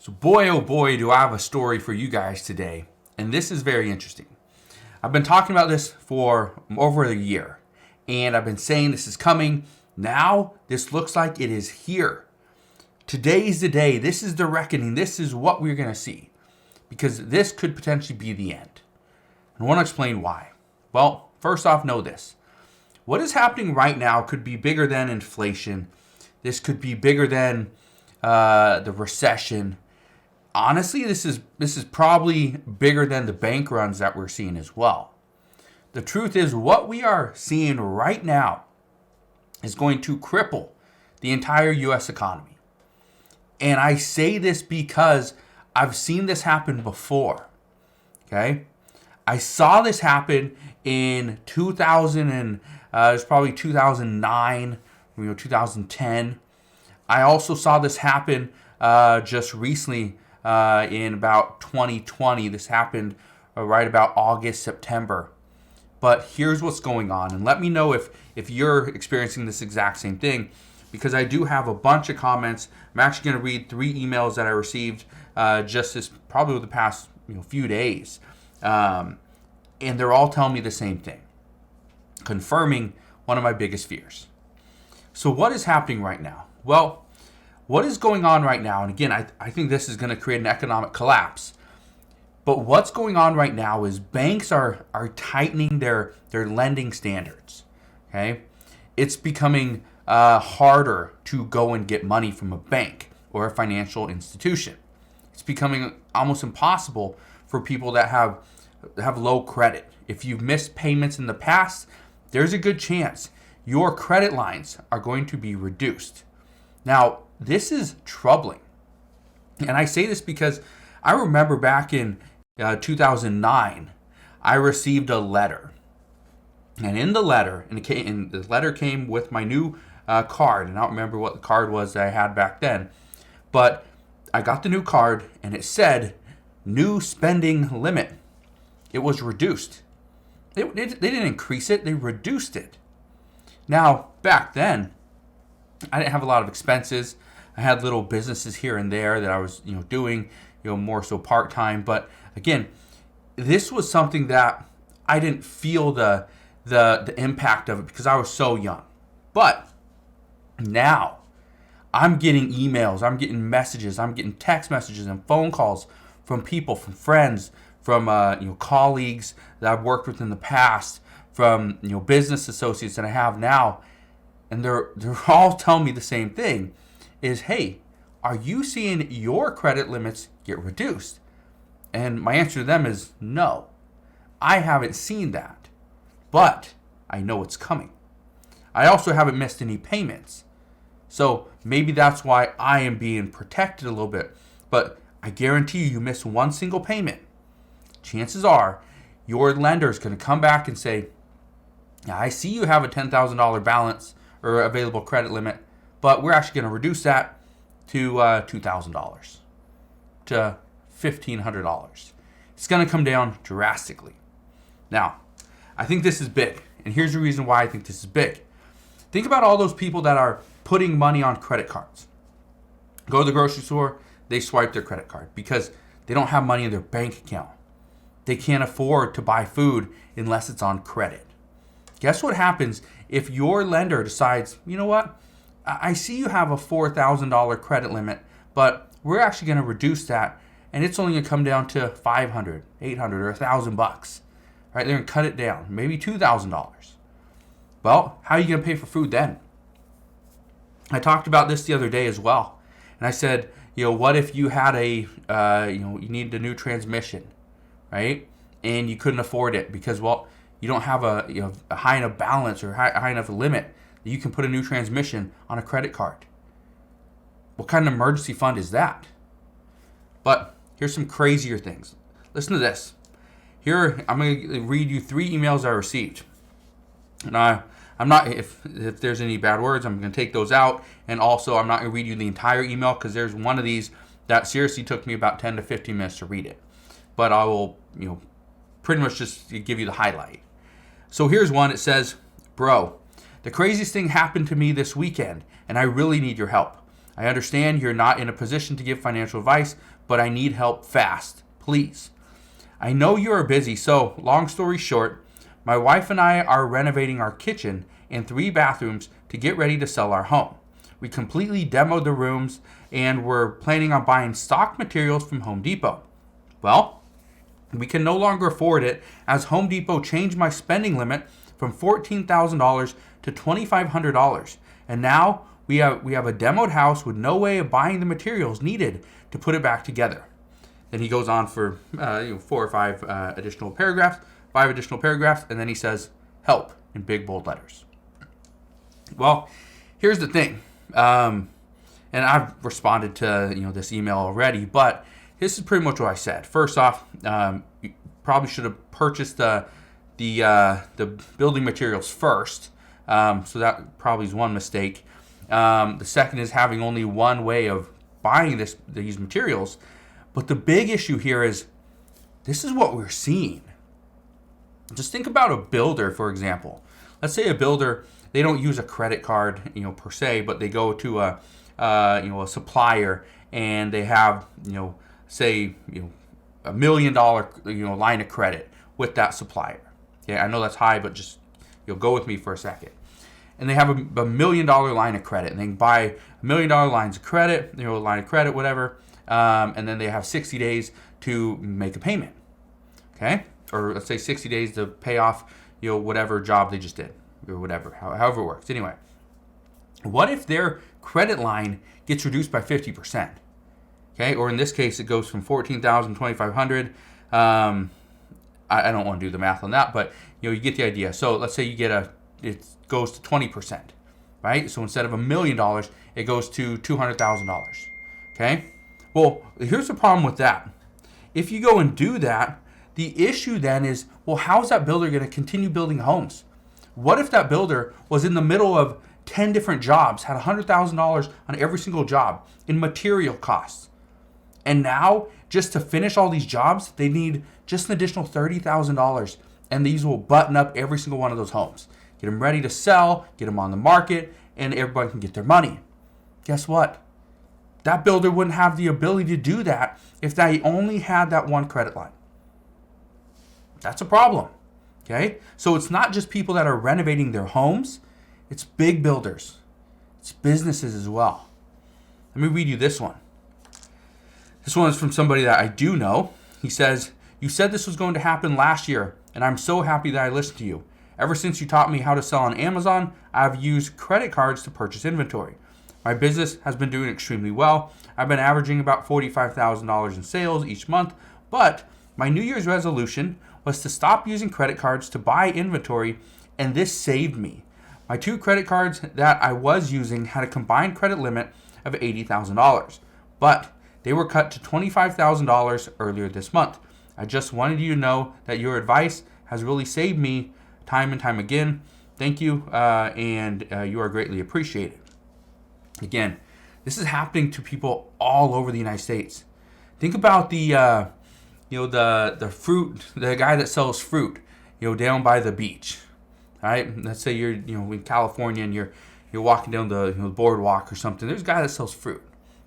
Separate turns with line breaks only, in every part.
So boy, oh boy, do I have a story for you guys today. And this is very interesting. I've been talking about this for over a year. And I've been saying this is coming. Now, this looks like it is here. Today's the day. This is the reckoning. This is what we're going to see. Because this could potentially be the end. And I want to explain why. Well, first off, know this. What is happening right now could be bigger than inflation. This could be bigger than the recession. Honestly, this is probably bigger than the bank runs that we're seeing as well. The truth is, what we are seeing right now is going to cripple the entire U.S. economy. And I say this because I've seen this happen before. Okay? I saw this happen in 2000 and it's probably 2009, 2010. I also saw this happen just recently in about 2020. This happened right about August, September. But here's what's going on. And let me know if you're experiencing this exact same thing, because I do have a bunch of comments. I'm actually going to read 3 emails that I received just this probably the past few days. And they're all telling me the same thing, confirming one of my biggest fears. So what is happening right now? Well, what is going on right now, and again, I think this is going to create an economic collapse, but what's going on right now is banks are tightening their lending standards, okay? It's becoming harder to go and get money from a bank or a financial institution. It's becoming almost impossible for people that have low credit. If you've missed payments in the past, there's a good chance your credit lines are going to be reduced. Now, this is troubling. And I say this because I remember back in 2009, I received a letter. And in the letter, the letter came with my new card. And I don't remember what the card was that I had back then. But I got the new card and it said, new spending limit. It was reduced. They didn't increase it, they reduced it. Now, back then, I didn't have a lot of expenses. I had little businesses here and there that I was, doing, more so part-time. But again, this was something that I didn't feel the impact of it because I was so young. But now I'm getting emails, I'm getting messages, I'm getting text messages and phone calls from people, from friends, from colleagues that I've worked with in the past, from business associates that I have now. And they're all telling me the same thing is, hey, are you seeing your credit limits get reduced? And my answer to them is no. I haven't seen that, but I know it's coming. I also haven't missed any payments. So maybe that's why I am being protected a little bit. But I guarantee you miss one single payment, chances are your lender is going to come back and say, I see you have a $10,000 balance or available credit limit, but we're actually going to reduce that to $2,000 to $1,500. It's going to come down drastically. Now, I think this is big, and here's the reason why I think this is big. Think about all those people that are putting money on credit cards. Go to the grocery store, they swipe their credit card because they don't have money in their bank account. They can't afford to buy food unless it's on credit. Guess what happens if your lender decides, you know what, I see you have a $4,000 credit limit, but we're actually going to reduce that, and it's only going to come down to $500, $800, or $1,000 bucks. Right? They're going to cut it down, maybe $2,000. Well, how are you going to pay for food then? I talked about this the other day as well, and I said, what if you had you needed a new transmission, right? And you couldn't afford it because, you don't have a high enough balance or high enough limit that you can put a new transmission on a credit card. What kind of emergency fund is that? But here's some crazier things. Listen to this. Here, I'm going to read you 3 emails I received. And I'm not, if there's any bad words, I'm going to take those out. And also, I'm not going to read you the entire email because there's one of these that seriously took me about 10 to 15 minutes to read it. But I will, pretty much just give you the highlight. So here's one. It says, bro, the craziest thing happened to me this weekend, and I really need your help. I understand you're not in a position to give financial advice, but I need help fast, please. I know you are busy, so long story short, my wife and I are renovating our kitchen and 3 bathrooms to get ready to sell our home. We completely demoed the rooms and we're planning on buying stock materials from Home Depot. Well, we can no longer afford it as Home Depot changed my spending limit from $14,000 to $2,500. And now we have a demoed house with no way of buying the materials needed to put it back together. Then he goes on for 4 or 5 additional paragraphs, and then he says, help, in big bold letters. Well, here's the thing, and I've responded to this email already, but this is pretty much what I said. First off, you probably should have purchased the building materials first, so that probably is one mistake. The second is having only one way of buying these materials. But the big issue here is this is what we're seeing. Just think about a builder, for example. Let's say a builder, they don't use a credit card, per se, but they go to a supplier and they have, say, $1 million, line of credit with that supplier. Yeah, I know that's high, but just go with me for a second. And they have a $1 million line of credit, and they can buy $1 million lines of credit, line of credit, whatever. And then they have 60 days to make a payment, okay? Or let's say 60 days to pay off, whatever job they just did, or whatever, however it works. Anyway, what if their credit line gets reduced by 50%? Okay, or in this case, it goes from 14,000 to 2,500. I don't want to do the math on that, but you get the idea. So let's say it goes to 20%, right? So instead of $1 million, it goes to $200,000. Okay. Well, here's the problem with that. If you go and do that, the issue then is, well, how's that builder going to continue building homes? What if that builder was in the middle of 10 different jobs, had $100,000 on every single job in material costs? And now, just to finish all these jobs, they need just an additional $30,000. And these will button up every single one of those homes. Get them ready to sell, get them on the market, and everybody can get their money. Guess what? That builder wouldn't have the ability to do that if they only had that one credit line. That's a problem, okay? So it's not just people that are renovating their homes. It's big builders. It's businesses as well. Let me read you this one. This one is from somebody that I do know. He says, you said this was going to happen last year, and I'm so happy that I listened to you. Ever since you taught me how to sell on Amazon, I've used credit cards to purchase inventory. My business has been doing extremely well. I've been averaging about $45,000 in sales each month, but my New Year's resolution was to stop using credit cards to buy inventory, and this saved me. My 2 credit cards that I was using had a combined credit limit of $80,000, but they were cut to $25,000 earlier this month. I just wanted you to know that your advice has really saved me time and time again. Thank you, and you are greatly appreciated. Again, this is happening to people all over the United States. Think about the fruit, the guy that sells fruit, down by the beach. All right, let's say you're in California and you're walking down the boardwalk or something. There's a guy that sells fruit,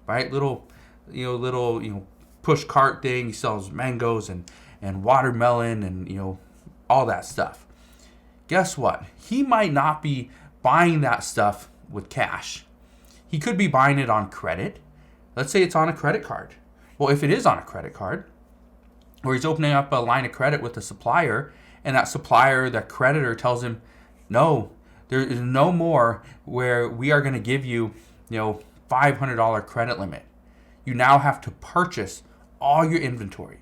right? Little push cart thing. He sells mangoes and watermelon and all that stuff. Guess what? He might not be buying that stuff with cash. He could be buying it on credit. Let's say it's on a credit card. Well, if it is on a credit card, or he's opening up a line of credit with a supplier, and that supplier, that creditor tells him, no, there is no more where we are going to give you, $500 credit limit. You now have to purchase all your inventory.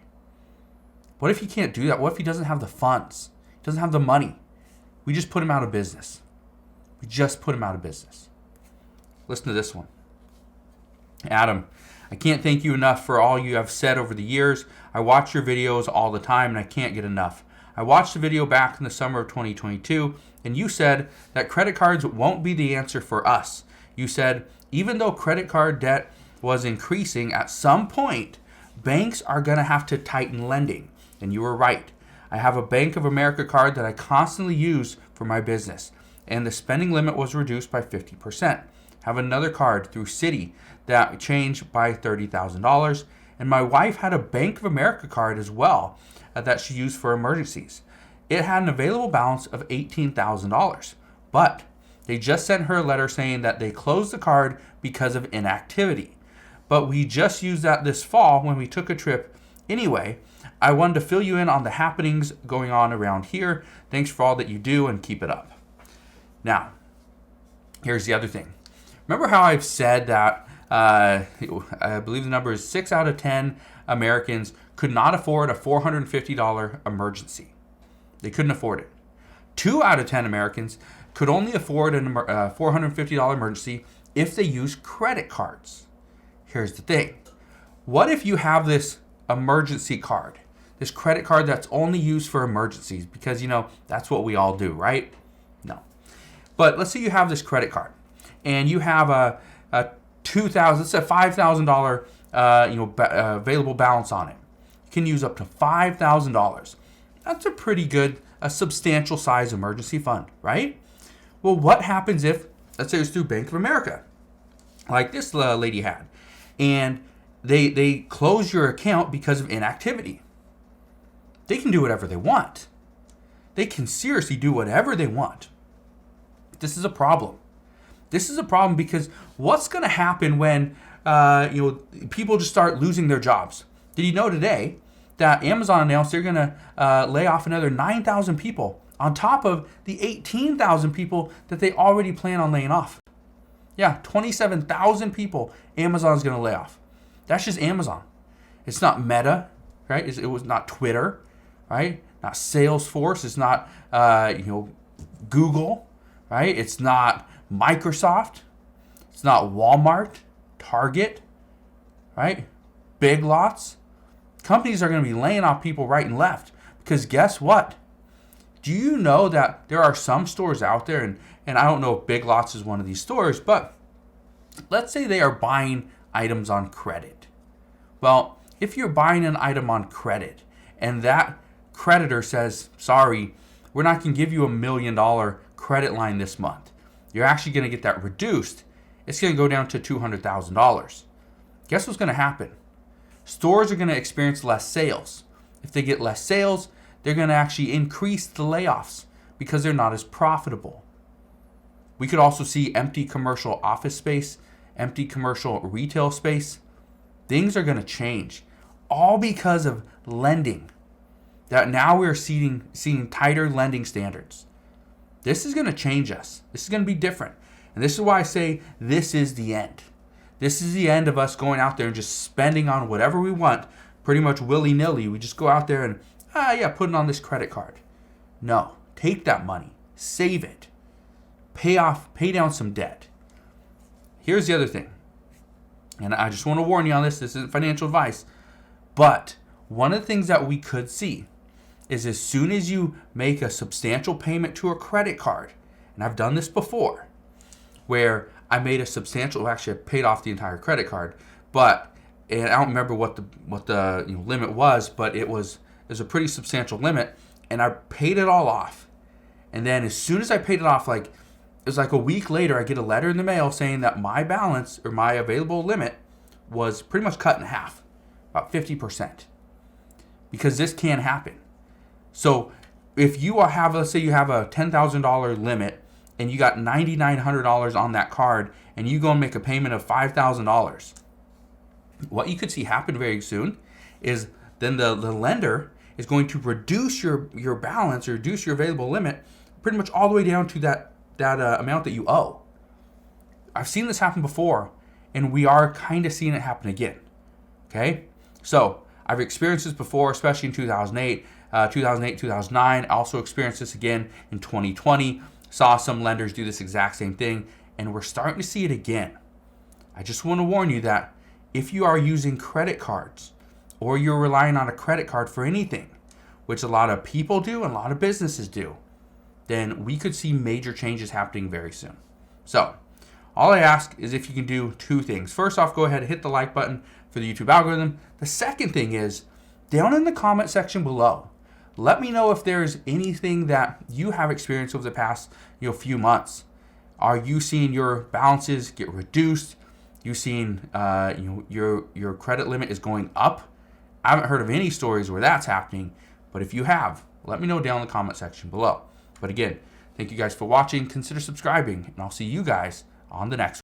What if he can't do that? What if he doesn't have the funds? He doesn't have the money? We just put him out of business. Listen to this one. Adam, I can't thank you enough for all you have said over the years. I watch your videos all the time and I can't get enough. I watched the video back in the summer of 2022 and you said that credit cards won't be the answer for us. You said, even though credit card debt was increasing at some point, banks are going to have to tighten lending. And you were right. I have a Bank of America card that I constantly use for my business, and the spending limit was reduced by 50%. have another card through Citi that changed by $30,000. And my wife had a Bank of America card as well that she used for emergencies. It had an available balance of $18,000, but they just sent her a letter saying that they closed the card because of inactivity. But we just used that this fall when we took a trip anyway. I wanted to fill you in on the happenings going on around here. Thanks for all that you do and keep it up. Now, here's the other thing. Remember how I've said that I believe the number is 6 out of 10 Americans could not afford a $450 emergency. They couldn't afford it. 2 out of 10 Americans could only afford a $450 emergency if they use credit cards. Here's the thing. What if you have this emergency card, this credit card that's only used for emergencies? Because, that's what we all do, right? No. But let's say you have this credit card and you have a $2,000, let's say $5,000 available balance on it. You can use up to $5,000. That's a pretty good, a substantial size emergency fund, right? Well, what happens if, let's say it's through Bank of America, like this lady had, and they close your account because of inactivity? They can do whatever they want. They can seriously do whatever they want. This is a problem. This is a problem because what's going to happen when people just start losing their jobs? Did you know today that Amazon announced they're going to lay off another 9,000 people on top of the 18,000 people that they already plan on laying off? Yeah, 27,000 people Amazon's going to lay off. That's just Amazon. It's not Meta, right? It was not Twitter, right? Not Salesforce. It's not Google, right? It's not Microsoft. It's not Walmart, Target, right? Big Lots. Companies are going to be laying off people right and left because guess what? Do you know that there are some stores out there, and I don't know if Big Lots is one of these stores, but let's say they are buying items on credit. Well, if you're buying an item on credit and that creditor says, sorry, we're not going to give you $1 million credit line this month. You're actually going to get that reduced. It's going to go down to $200,000. Guess what's going to happen? Stores are going to experience less sales. If they get less sales, they're going to actually increase the layoffs because they're not as profitable. We could also see empty commercial office space, empty commercial retail space. Things are going to change, all because of lending. That now we're seeing tighter lending standards. This is going to change us. This is going to be different. And this is why I say this is the end. This is the end of us going out there and just spending on whatever we want, pretty much willy-nilly. We just go out there and, put it on this credit card. No, take that money, save it, pay down some debt. Here's the other thing. And I just want to warn you on this. This isn't financial advice. But one of the things that we could see is as soon as you make a substantial payment to a credit card, and I've done this before, where I made a substantial, actually I paid off the entire credit card, and I don't remember what the limit was, but it was a pretty substantial limit, and I paid it all off. And then as soon as I paid it off, it was like a week later, I get a letter in the mail saying that my balance or my available limit was pretty much cut in half, about 50%. Because this can happen. So if you have, let's say you have a $10,000 limit and you got $9,900 on that card and you go and make a payment of $5,000, what you could see happen very soon is then the lender is going to reduce your balance or reduce your available limit pretty much all the way down to that amount that you owe. I've seen this happen before, and we are kind of seeing it happen again. Okay? So I've experienced this before, especially in 2008, 2009. I also experienced this again in 2020. Saw some lenders do this exact same thing, and we're starting to see it again. I just want to warn you that if you are using credit cards or you're relying on a credit card for anything, which a lot of people do and a lot of businesses do, then we could see major changes happening very soon. So all I ask is if you can do two things. First off, go ahead and hit the like button for the YouTube algorithm. The second thing is, down in the comment section below, let me know if there's anything that you have experienced over the past few months. Are you seeing your balances get reduced? You seeing your credit limit is going up? I haven't heard of any stories where that's happening, but if you have, let me know down in the comment section below. But again, thank you guys for watching. Consider subscribing, and I'll see you guys on the next one.